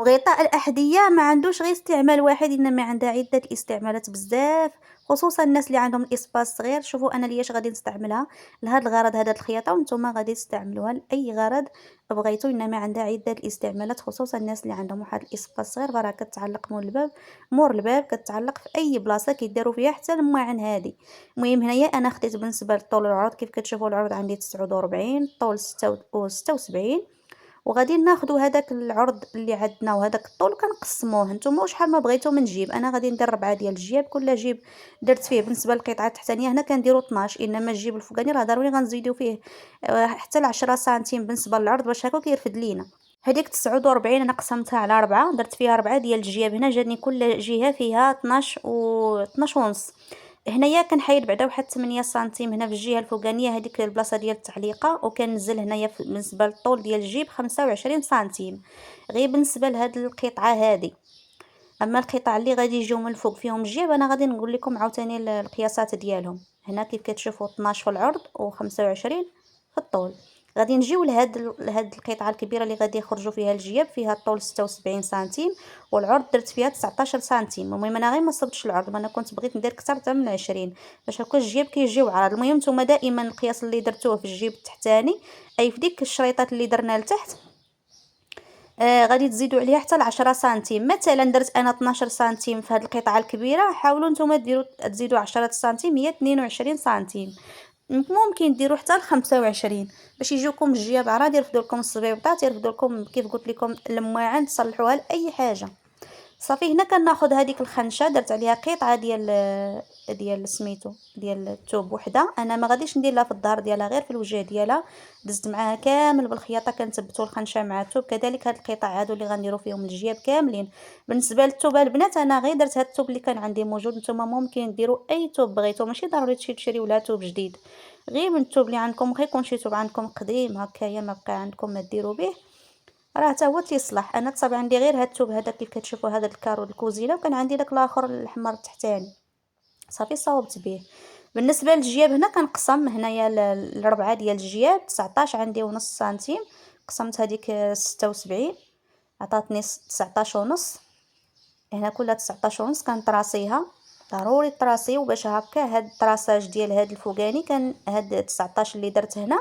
وغطاء الأحذية ما عندوش غير استعمال واحد، إنما عندها عدة استعمالات بزاف، خصوصًا الناس اللي عندهم الإسباس صغير. شوفوا أنا لياش غادي نستعملها لهاد الغرض هذا الخياطة، وانتم غادي تستعملوها لأي غرض بغيتو، إنما عندها عدة الاستعمالات، خصوصًا الناس اللي عندهم واحد الإسباس صغير. راه كتعلق مور الباب، كتعلق في أي بلاصة كيداروا فيها حتى الماعن هادي. المهم هنايا أنا خديت بالنسبة للطول والعرض، كيف كتشوفوا العرض عندي 49، الطول 76. وغادي ناخدو هداك العرض اللي عندنا وهداك الطول كنقسموه نتوما وشحال ما بغيتو من جيب. انا غادي ندير 4 ديال الجياب، كل جيب درت فيه بالنسبه للقطعه التحتانيه هنا كنديرو 12، انما الجيب الفوقاني راه ضروري غنزيدو فيه حتى ل 10 سنتيم بالنسبه للعرض باش هكا كيرفد لينا. هذيك 49 انا قسمتها على 4، درت فيها 4 ديال الجياب. هنا جاتني كل جهه فيها 12 و 12 ونص. هنايا كنحيد بعدا واحد 8 سنتيم هنا في الجهه الفوقانيه، هذيك البلاصه ديال التعليقه، وكنزل هنايا بالنسبه للطول ديال الجيب 25 سنتيم غير بالنسبه لهاد القطعه هذه. اما القطع اللي غادي يجيو من الفوق فيهم الجيب انا غادي نقول لكم عاوتاني القياسات ديالهم. هنا كيف كتشوفوا 12 في العرض و25 في الطول. غادي نجيو لهاد القطعه الكبيره اللي غادي يخرجوا فيها الجياب، فيها الطول 76 سنتيم والعرض درت فيها 19 سنتيم. المهم انا غير ما صبتش العرض، ما انا كنت بغيت ندير اكثر حتى من 20 باش هكا الجياب كيجيو عرض. المهم نتوما دائما القياس اللي درتوه في الجيب التحتاني اي في ديك الشريطات اللي درنا لتحت غادي تزيدوا عليها حتى ل 10 سنتيم. مثلا درت انا 12 سنتيم في هذه القطعه الكبيره، حاولوا نتوما تزيدوا 10 سنتيم هي 22 سنتيم، ممكن ديروا حتى ل 25 باش يجيوكم الجياب عراض، يرفدوا لكم الصبيبطات، يرفدوا لكم كيف قلت لكم المواعن، تصلحوها لاي حاجه. صافي هنا كناخذ هذيك الخنشه درت عليها قطعه ديال سميتو ديال الثوب وحده. انا ما غاديش ندير لها في الظهر ديالها غير في الوجه ديالها، دزت معاها كامل بالخياطه كنثبتوا الخنشه مع الثوب. كذلك هاد القطع هادو اللي غنديروا فيهم الجياب كاملين. بالنسبه للثوب البنات انا غير درت هاد الثوب اللي كان عندي موجود، نتوما ممكن ديروا اي ثوب بغيتو، ماشي ضروري تشريو لها ثوب جديد، غير من الثوب اللي عندكم، غير يكون شي ثوب عندكم قديم هكايا ما بقى عندكم ما ديروا به راه حتى هو تيصلح. انا تصاوب عندي غير هاد الثوب هذا كيف كتشوفوا، هذا الكارو الكوزينه، وكان عندي داك الاخر الاحمر التحتاني صافي صاوبت به. بالنسبه للجياب هنا كنقسم هنايا الربعه ديال الجياب 19 عندي ونص سنتيم، قسمت هذيك 76 عطاتني 19 ونص. هنا كلها 19 ونص كنطراسيها، ضروري تراسيو باش هكا هاد الطراساج ديال هاد الفوقاني كان هاد 19 اللي درت هنا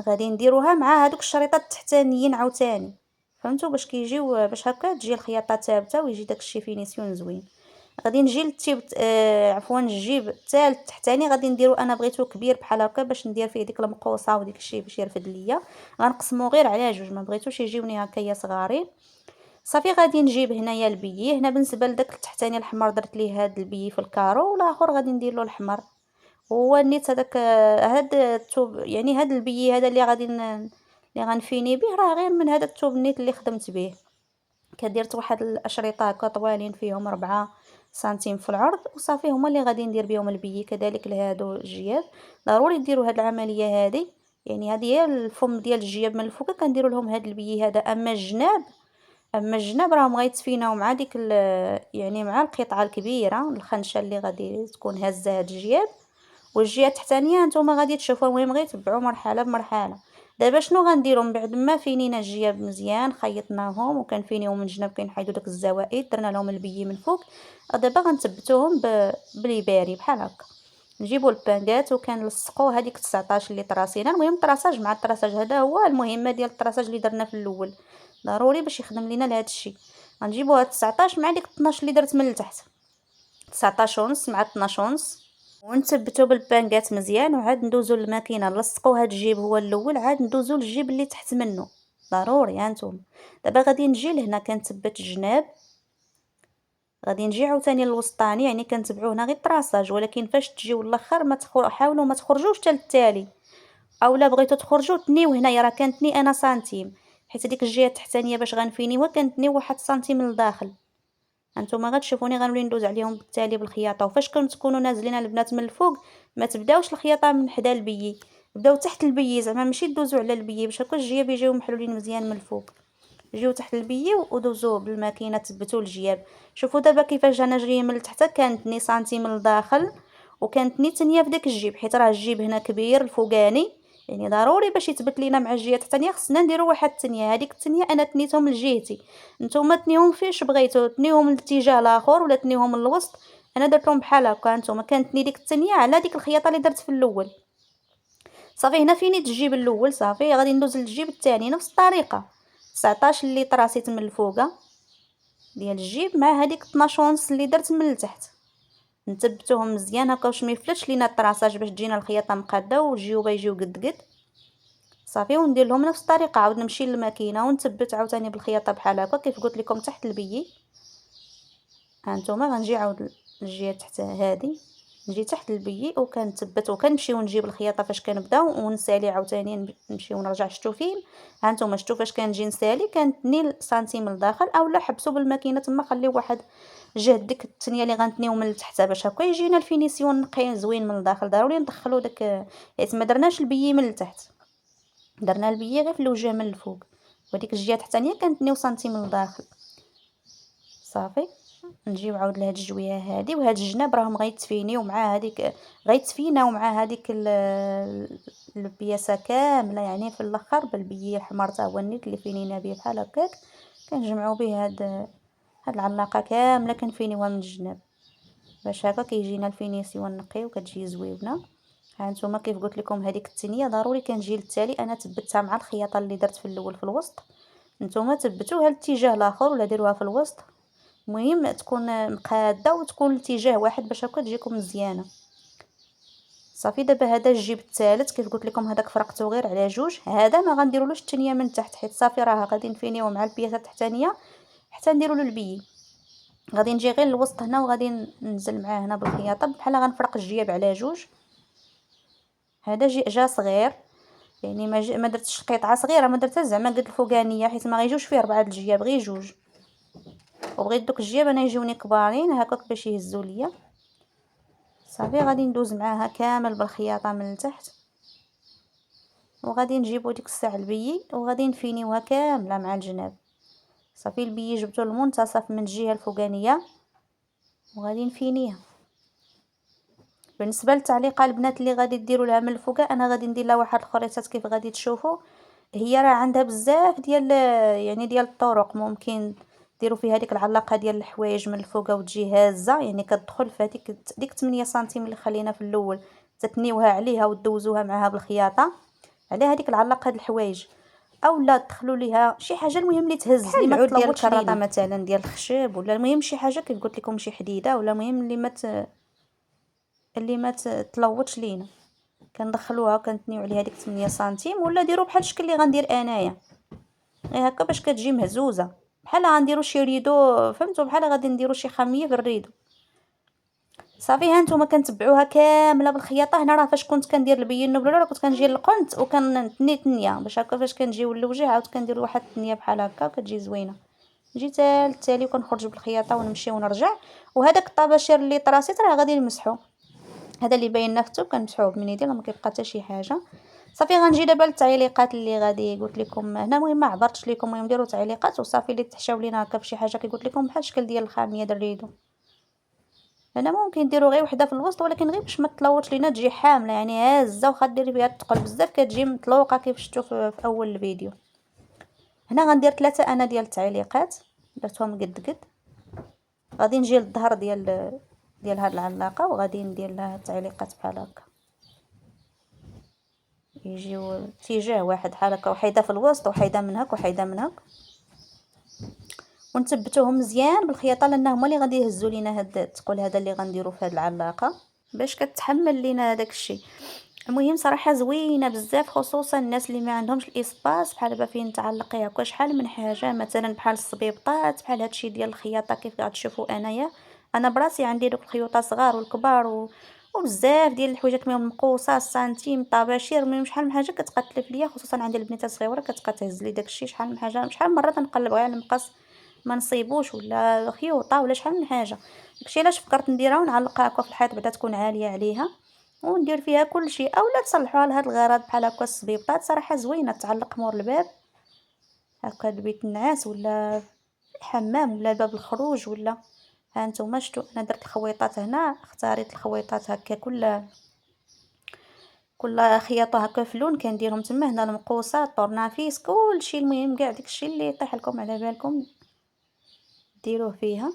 غادي نديروها مع هادوك الشريطات التحتانيين عاوتاني، فهمتوا؟ باش كيجيو باش هكا تجي الخياطه ثابته ويجي داكشي فينيسيون زوين. غادي نجي للتيب عفوا الجيب حتى التحتاني غادي نديرو، انا بغيتو كبير بحال هكا باش ندير فيه ديك المقوصه وديك الشيء باش يرفد ليا. غنقسمو غير على جوج، ما بغيتوش يجيوني هكايا صغارين. صافي غادي نجيب هنايا البيي. هنا بالنسبه لداك التحتاني الاحمر درت ليه هاد البيي في الكارو، والاخر غادي ندير له الاحمر. هو نيت هذاك هاد الثوب يعني هاد البي هذا اللي غادي اللي غنفيني به راه غير من هذا الثوب نيت اللي خدمت به. كدرت واحد الاشرطه هكا طوالين فيهم 4 سنتيم في العرض، وصافي هما اللي غادي ندير بهم البي. كذلك لهادو الجياب ضروري ديروا هاد العمليه هذه، يعني هذه هي الفم ديال الجياب من الفوق كنديروا لهم هاد البي هذا. اما الجناب راهم غيتفيناو مع ديك يعني مع القطعه الكبيره الخنشه اللي غادي تكون هازه هاد الجياب. والجهه التحتانيه نتوما غادي تشوفوا، المهم غير تبعوا مرحله بمرحله. دابا شنو غنديروا من بعد ما فينينا الجياب مزيان خيطناهم وكنفينيو من الجناب كنحيدوا داك الزوائد درنا لهم البي من فوق. دابا غنثبتوهم باليباري بحال هكا. نجيبوا البانكات وكنلصقوا هذيك 19 اللي طراسينا. المهم الطراساج مع الطراساج هذا هو المهمه ديال الطراساج اللي درنا في الاول، ضروري باش يخدم لينا لهذا الشيء. غنجيبوا هاد 19 مع ديك 12 اللي درت من التحت، 19 ونص مع 12 ونص، ونثبتو بالبانكات مزيان. وعاد ندوزو للماكينه نلصقو هاد الجيب هو الاول، عاد ندوزو للجيب اللي تحت منه ضروري. هانتوما دابا غادي نجي لهنا كنثبت الجناب، غادي نجي عاوتاني للوسطاني، يعني كنتبعو هنا غير الطراساج، ولكن فاش تجيو للاخر ما حاولوا ما تخرجوش حتى للتالي، اولا بغيتو تخرجوا تنيو هنايا راه كنتني انا سنتيم، حيت هذيك الجهه التحتانيه باش غنفينيوها كنتني واحد سنتيم للداخل. هانتوما غتشوفوني غنولي ندوز عليهم بالتالي بالخياطه. وفاش كنتكونوا نازلين البنات من الفوق ما تبداوش الخياطه من حدا البي، بداو تحت البي، زعما ماشي دوزوا على البي باش هكا الجياب يجيو محلولين مزيان من الفوق. جيو تحت البي ودوزوه بالماكينه تثبتوا الجياب. شوفوا دابا كيفاش انا جايه من التحت كانت سنتيم للداخل، وكانت تانية في داك الجيب، حيت راه الجيب هنا كبير الفوقاني يعني ضروري باش يثبت لينا مع الجهه الثانيه خصنا نديرو واحد التنيه. هذيك التنيه انا تنيتهم لجهتي، نتوما تنيهم فيش بغيتو، تنيهم للاتجاه الاخر ولا تنيهم للوسط. انا درتهم بحال هكا، نتوما كنتني ديك التنيه على ديك الخياطه اللي درت في الاول. صافي هنا فيني الجيب الاول، صافي غادي ندوز للجيب الثاني نفس الطريقه. 19 اللي طراسيت من الفوقه ديال الجيب مع هذيك 12 ونص اللي درت من التحت، نثبتوهم مزيان هكا باش ما يفلتش لينا الطراساج، باش تجينا الخياطه مقاده والجيوبه يجيو قد قد. صافي وندير لهم نفس الطريقه، عاود نمشي للماكينه ونثبت عاوتاني بالخياطه بحال هكا كيف قلت لكم تحت البيي. هانتوما غنجي عاود الجهه تحت هذه، نجي تحت البيي وكنثبت وكنمشي ونجيب الخياطه فاش كنبداو ونسالي عاوتاني نمشي ونرجع. شفتوا فين؟ هانتوما شفتوا فاش كنجي نسالي كنتني سنتيم لداخل، اولا حبسوا بالماكينه تما خليو واحد جهه ديك الثانيه اللي غنتنيو من التحت باش هكا يجينا الفينيسيون نقي زوين من الداخل. ضروري ندخلوا داك، حيت ما درناش البيي من التحت، درنا البيي غير في الوجه من الفوق، وديك الجهه الثانيه كنتنيو سنتيم من الداخل. صافي نجيو عاود لهاد الجويه هادي، وهاد الجناب راهم غيتفينيو مع هذيك، غيتفيناو مع هذيك البياسه كامله، يعني في الاخر بالبي الحمر تا هو النيت اللي فينينا به بحال هكاك. كنجمعوا به هاد العلاقه كامله كنفينيوها من الجناب باش هكا كيجينا الفينيسيون نقي وكتجي زويونه. ها نتوما كيف قلت لكم هذيك التنيه ضروري كنجي للتالي انا تبتها مع الخياطه اللي درت في الاول في الوسط، نتوما تبتوها الاتجاه الاخر ولا ديروها في الوسط، المهم تكون مقاده وتكون الاتجاه واحد باش هكا تجيكم مزيانه. صافي دابا هذا الجيب الثالث كيف قلت لكم هذاك فرقته غير على جوج، هذا ما غنديرولوش الثانيه من تحت حيت صافي راه غادي نفينيو مع البياسه التحتانيه حتى نديرو له البي. غادي نجي غير الوسط هنا وغادي ننزل معاه هنا بالخياطه بحال غنفرق الجياب على جوج. هذا جا صغير، يعني ما درتش قطعه صغيره، ما درتها زعما قد الفوقانيه حيت ما غيجوش فيه 4 الجياب غير جوج، وبغيت دوك الجياب انا يجوني كبارين هكاك باش يهزوا ليا. صافي غادي ندوز معاها كامل بالخياطه من التحت، وغادي نجيبو ديك الساعه البي وغادي نفينيوها كامله مع الجناب. صافي البي جبتو المنتصف من الجهه الفوقانيه وغادي نفينيها. بالنسبه للتعليقه البنات اللي غادي ديروا لها من الفوق، انا غادي ندير لها واحد الخريطات كيف غادي تشوفوا. هي راه عندها بزاف ديال يعني ديال الطرق، ممكن ديروا فيها ديك العلاقه ديال الحوايج من الفوق وتجي هازه، يعني كتدخل في هذيك ديك 8 سنتيم اللي خلينا في الاول تتنيوها عليها وتدوزوها معها بالخياطه على هذيك العلاقه د الحوايج، او لا تدخلوا ليها شي حاجه المهم اللي تهز اللي ما ديال الكراطه مثلا ديال الخشب، ولا المهم شي حاجه كيف قلت لكم شي حديده، ولا المهم اللي ما تلوطش لينا كندخلوها وكنتنيو عليها ديك 8 سنتيم، ولا ديروا بحال الشكل اللي غندير انايا غير هكا باش كتجي مهزوزه بحال غنديروا شي ريدو، فهمتوا؟ بحال غادي نديروا شي خميه في الريدو. صافي ها نتوما كنتبعوها كامله بالخياطه. هنا راه فاش كنت كندير البين الاولى راه كنت كنجي للقنت وكنتني تنيه باش هكا فاش كنجيو للوجه عاود كندير واحد التنيه بحال هكا وكتجي زوينه. نجي حتى التالي وكنخرج بالخياطه ونمشي ونرجع. وهذاك الطباشير اللي طراسيت راه غادي نمسحو، هذا اللي باين نفتو كنمسحوه بمنيديل ما كيبقى حتى شي حاجه. صافي غنجي دابا للتعليقات اللي غادي قلت لكم هنا. المهم ما عبرتش لكم، المهم ديروا تعليقات وصافي اللي تحشاو لينا هكا بشي حاجه كي قلت لكم بحال الشكل ديال الخاميه د الريدو. هنا ممكن ديروا غير وحده في الوسط، ولكن غير باش ما تلوطش لينا تجي حامله يعني هازه، وخا ديري فيها الثقل بزاف كتجي مطلوقه كيف شفتوا في اول الفيديو. هنا غندير 3 انا ديال التعليقات درتهم قد قد. غادي نجي للظهر ديال هاد العلاقه وغادي ندير لها التعليقات بحال هكا يجيو اتجاه واحد بحال هكا، وحيده في الوسط وحيده من هاك وحيده من هاك، ونثبتوهم مزيان بالخياطه لان هما اللي غادي يهزوا لينا هاد الثقل هذا اللي غنديروا في هاد العلاقه باش كتحمل لينا هذاك الشيء. المهم صراحه زوينه بزاف، خصوصا الناس اللي ما عندهمش الاسباس بحال دابا فين تعلقي هكا شحال من حاجه، مثلا بحال الصبيبطات بحال هادشي ديال الخياطه كيف غتشوفوا انايا. انا براسي عندي دوك الخيوطه صغار والكبار وبزاف ديال الحويجات منهم مقوسه سنتيم طباشير، المهم شحال من حاجه كتقتلف ليا، خصوصا عند البنيته الصغيره كتبقى تهز لي داكشي شحال من حاجه، شحال من مره تنقلب على المقص ما نصيبوش، ولا خيوطه ولا شحال من حاجه. داكشي علاش فكرت نديرها ونعلقها هكا في الحيط بعدا تكون عاليه عليها وندير فيها كل شيء، اولا تصلحوها لهاد الغرض بحال هكا الصبيبطات صراحه زوينه تعلق مور الباب هكا البيت النعاس ولا الحمام ولا باب الخروج ولا. ها نتوما شفتوا انا درت الخويطات هنا، اختاريت الخويطات هكا كل خياطة هكا في لون كنديرهم تما. هنا المقوسات، الطورنافيس، كلشي، المهم كاع داكشي اللي يطيح لكم على بالكم ديروه فيها.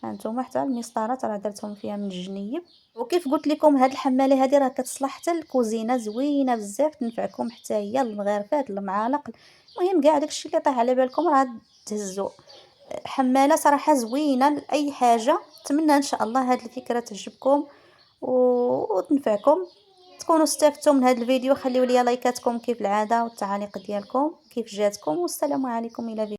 هانتوما حتى المسطرات راه درتهم فيها من الجنيب. وكيف قلت لكم هاد الحماله هادي راه كتصلح حتى الكوزينه، زوينه بزاف، تنفعكم حتى هي المغارفات، المعالق، المهم كاع داكشي اللي طيح على بالكم راه تهزو. حماله صراحه زوينه لاي حاجه. نتمنى ان شاء الله هاد الفكره تعجبكم وتنفعكم، تكونوا استفدتوا من هذا الفيديو. خليوا لي لايكاتكم كيف العاده والتعاليق ديالكم كيف جاتكم، والسلام عليكم الى